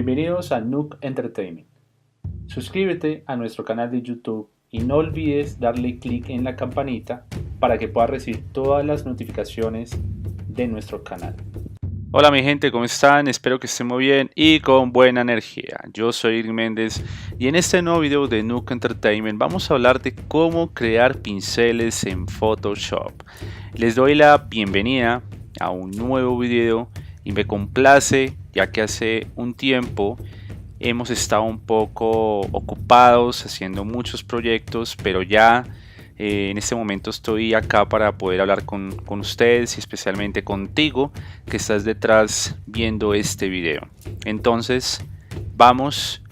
Bienvenidos a Nook Entertainment. Suscríbete a nuestro canal de YouTube y no olvides darle clic en la campanita para que puedas recibir todas las notificaciones de nuestro canal. Hola mi gente, ¿cómo están? Espero que estén muy bien y con buena energía. Yo soy Irving Méndez y en este nuevo video de Nook Entertainment vamos a hablar de cómo crear pinceles en Photoshop. Les doy la bienvenida a un nuevo video y me complace ya que hace un tiempo hemos estado un poco ocupados haciendo muchos proyectos, pero ya en este momento estoy acá para poder hablar con ustedes y especialmente contigo que estás detrás viendo este video. Entonces vamos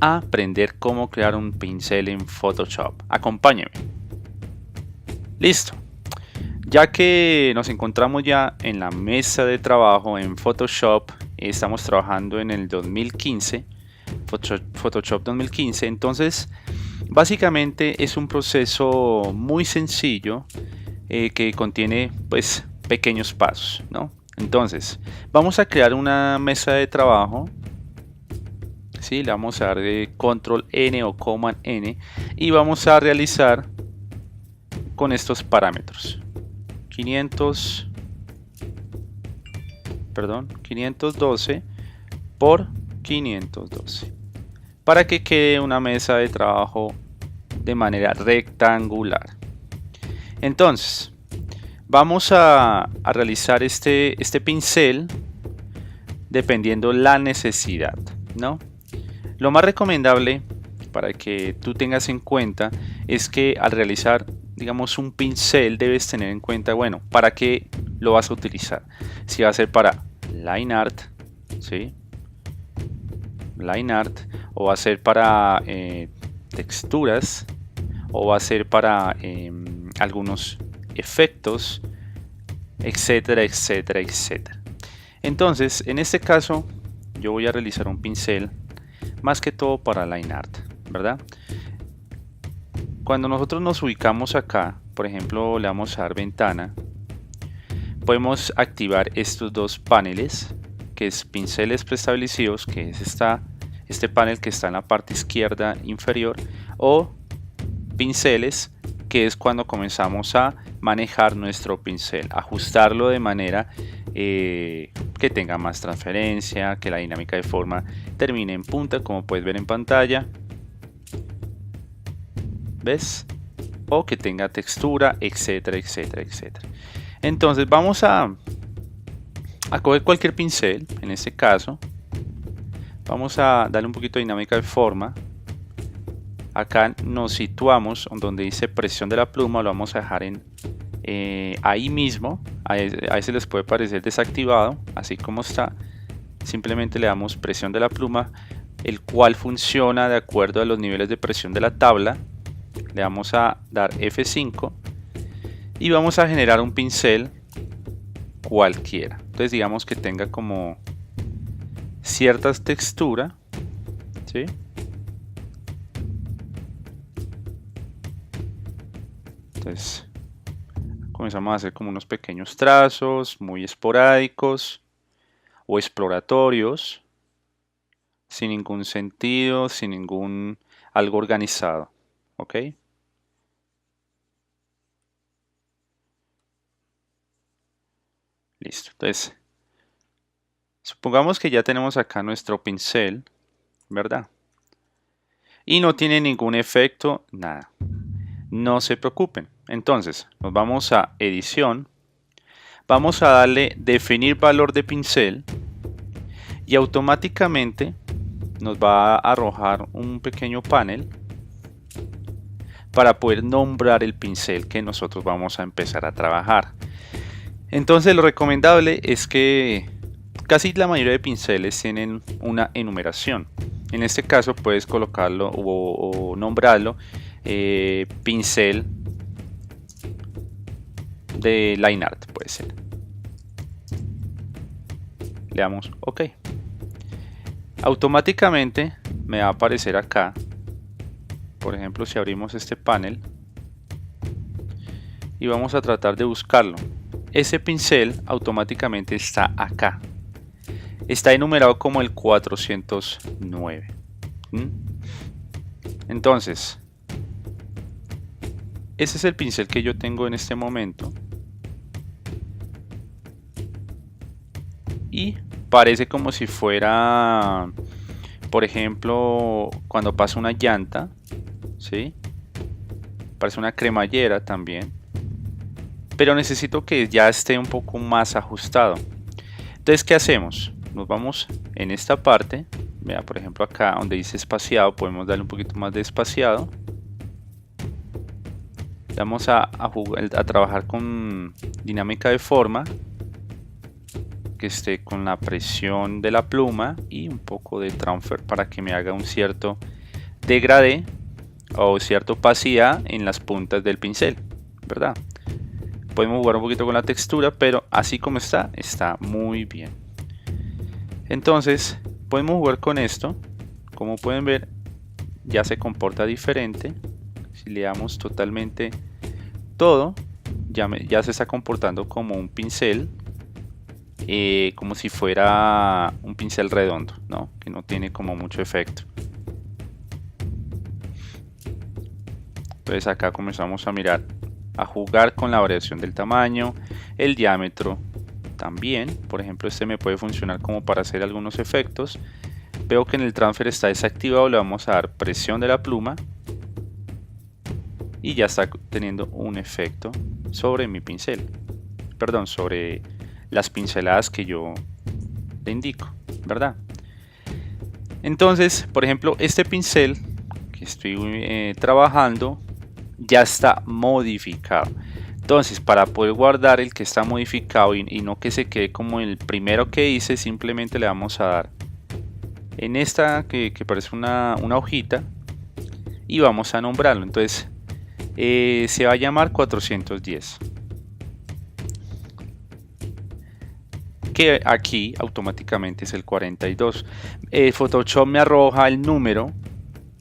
a aprender cómo crear un pincel en Photoshop. Acompáñame. Listo. Ya que nos encontramos ya en la mesa de trabajo en Photoshop, estamos trabajando en el 2015, Photoshop 2015, entonces básicamente es un proceso muy sencillo que contiene pues pequeños pasos, ¿no? Entonces vamos a crear una mesa de trabajo. ¿Sí? Le vamos a dar control N o command N y vamos a realizar con estos parámetros 512 por 512 para que quede una mesa de trabajo de manera rectangular. Entonces vamos a realizar este pincel dependiendo la necesidad, ¿no? Lo más recomendable para que tú tengas en cuenta es que al realizar, digamos, un pincel debes tener en cuenta, bueno, para qué lo vas a utilizar. Si va a ser para line art, ¿sí? Line art, o va a ser para texturas, o va a ser para algunos efectos, etcétera, etcétera, etcétera. Entonces, en este caso, yo voy a realizar un pincel más que todo para line art, ¿verdad? Cuando nosotros nos ubicamos acá, por ejemplo, le vamos a dar ventana, podemos activar estos dos paneles, que es pinceles preestablecidos, que es este panel que está en la parte izquierda inferior, o pinceles, que es cuando comenzamos a manejar nuestro pincel, ajustarlo de manera que tenga más transferencia, que la dinámica de forma termine en punta, como puedes ver en pantalla. ¿Ves? O que tenga textura, etcétera, etcétera, etcétera. Entonces vamos a coger cualquier pincel. En este caso vamos a darle un poquito de dinámica de forma. Acá nos situamos donde dice presión de la pluma, lo vamos a dejar ahí mismo. Ahí se les puede parecer desactivado, así como está. Simplemente le damos presión de la pluma, el cual funciona de acuerdo a los niveles de presión de la tabla. Le vamos a dar F5 y vamos a generar un pincel cualquiera. Entonces digamos que tenga como cierta textura, ¿sí? Entonces comenzamos a hacer como unos pequeños trazos muy esporádicos o exploratorios, sin ningún sentido, sin ningún algo organizado. ¿Ok? Listo. Entonces, supongamos que ya tenemos acá nuestro pincel, ¿verdad? Y no tiene ningún efecto, nada. No se preocupen. Entonces, nos vamos a edición. Vamos a darle definir valor de pincel y automáticamente nos va a arrojar un pequeño panel para poder nombrar el pincel que nosotros vamos a empezar a trabajar. Entonces lo recomendable es que casi la mayoría de pinceles tienen una enumeración. En este caso puedes colocarlo o nombrarlo pincel de line art, puede ser. Le damos OK. Automáticamente me va a aparecer acá. Por ejemplo, si abrimos este panel y vamos a tratar de buscarlo, ese pincel automáticamente está acá. está enumerado como el 409. Entonces, ese es el pincel que yo tengo en este momento. Y parece como si fuera, por ejemplo, cuando pasa una llanta, ¿sí? Parece una cremallera también. Pero necesito que ya esté un poco más ajustado. Entonces, ¿qué hacemos? Nos vamos en esta parte. Vea, por ejemplo, acá donde dice espaciado, podemos darle un poquito más de espaciado. Vamos a trabajar con dinámica de forma, que esté con la presión de la pluma y un poco de transfer para que me haga un cierto degradé o cierta opacidad en las puntas del pincel, ¿verdad? Podemos jugar un poquito con la textura, pero así como está muy bien. Entonces podemos jugar con esto. Como pueden ver, ya se comporta diferente. Si le damos totalmente todo, ya se está comportando como un pincel, como si fuera un pincel redondo, ¿no? Que no tiene como mucho efecto. Entonces acá comenzamos a mirar, a jugar con la variación del tamaño, el diámetro también. Por ejemplo, este me puede funcionar como para hacer algunos efectos. Veo que en el transfer está desactivado, le vamos a dar presión de la pluma y ya está teniendo un efecto sobre mi pincel, perdón, sobre las pinceladas que yo le indico, ¿verdad? Entonces, por ejemplo, este pincel que estoy trabajando ya está modificado. Entonces, para poder guardar el que está modificado y no que se quede como el primero que hice, simplemente le vamos a dar en esta que parece una hojita y vamos a nombrarlo. Entonces, se va a llamar 410. Que aquí automáticamente es el 42. Photoshop me arroja el número,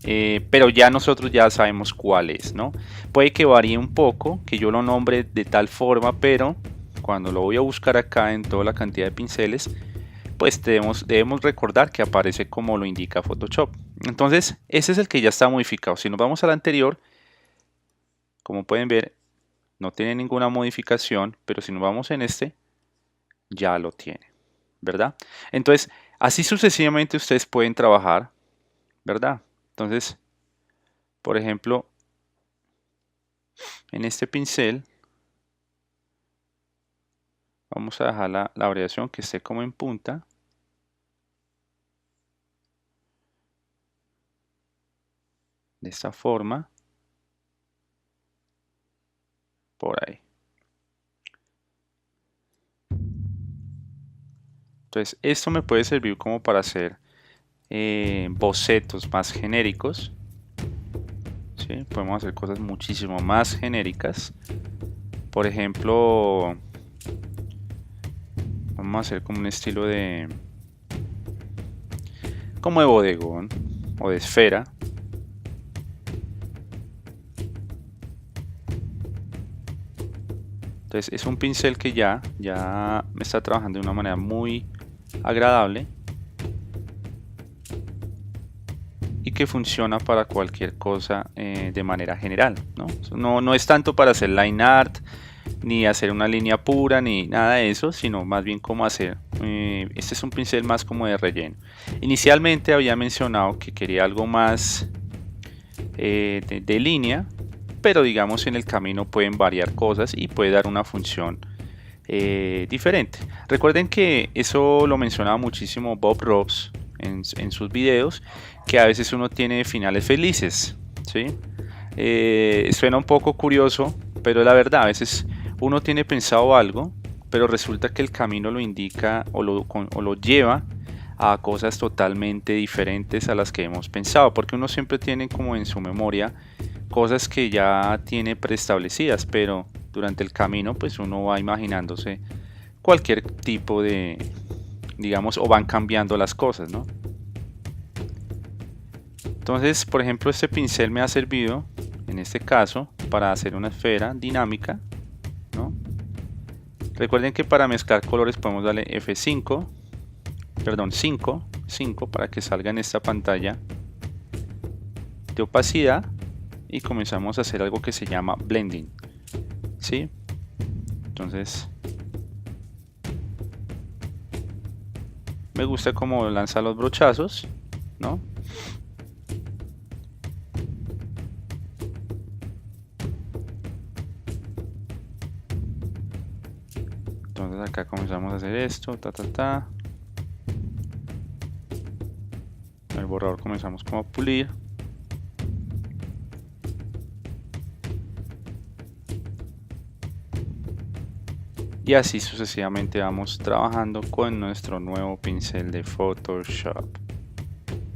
pero ya nosotros ya sabemos cuál es, ¿no? Puede que varíe un poco, que yo lo nombre de tal forma, pero cuando lo voy a buscar acá en toda la cantidad de pinceles, pues debemos recordar que aparece como lo indica Photoshop. Entonces, ese es el que ya está modificado. Si nos vamos al anterior, como pueden ver, no tiene ninguna modificación, pero si nos vamos en este, ya lo tiene, ¿verdad? Entonces, así sucesivamente ustedes pueden trabajar, ¿verdad? Entonces, por ejemplo, en este pincel, vamos a dejar la variación que esté como en punta. De esta forma. Por ahí. Entonces, esto me puede servir como para hacer bocetos más genéricos. ¿Sí? Podemos hacer cosas muchísimo más genéricas. Por ejemplo, vamos a hacer como un estilo de bodegón o de esfera. Entonces es un pincel que ya me está trabajando de una manera muy agradable y que funciona para cualquier cosa de manera general, ¿no? No es tanto para hacer line art, ni hacer una línea pura, ni nada de eso, sino más bien como hacer, este es un pincel más como de relleno. Inicialmente había mencionado que quería algo más de línea, pero digamos en el camino pueden variar cosas y puede dar una función diferente. Recuerden que eso lo mencionaba muchísimo Bob Ross en sus videos, que a veces uno tiene finales felices, ¿sí? Suena un poco curioso, pero la verdad, a veces uno tiene pensado algo, pero resulta que el camino lo indica o lo lleva a cosas totalmente diferentes a las que hemos pensado, porque uno siempre tiene como en su memoria cosas que ya tiene preestablecidas, pero durante el camino pues uno va imaginándose cualquier tipo de, digamos, o van cambiando las cosas, ¿no? Entonces, por ejemplo, este pincel me ha servido en este caso para hacer una esfera dinámica, ¿no? Recuerden que para mezclar colores podemos darle F5 perdón, 5 para que salga en esta pantalla de opacidad y comenzamos a hacer algo que se llama blending, ¿sí? Entonces me gusta cómo lanza los brochazos, ¿no? Entonces acá comenzamos a hacer esto, el borrador comenzamos como a pulir. Y así sucesivamente vamos trabajando con nuestro nuevo pincel de Photoshop.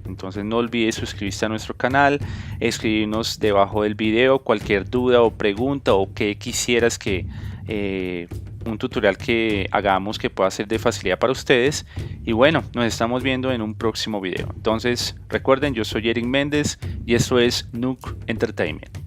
Entonces no olvides suscribirte a nuestro canal, escribirnos debajo del video cualquier duda o pregunta o que quisieras que un tutorial que hagamos que pueda ser de facilidad para ustedes. Y bueno, nos estamos viendo en un próximo video. Entonces recuerden, yo soy Eric Méndez y esto es Nook Entertainment.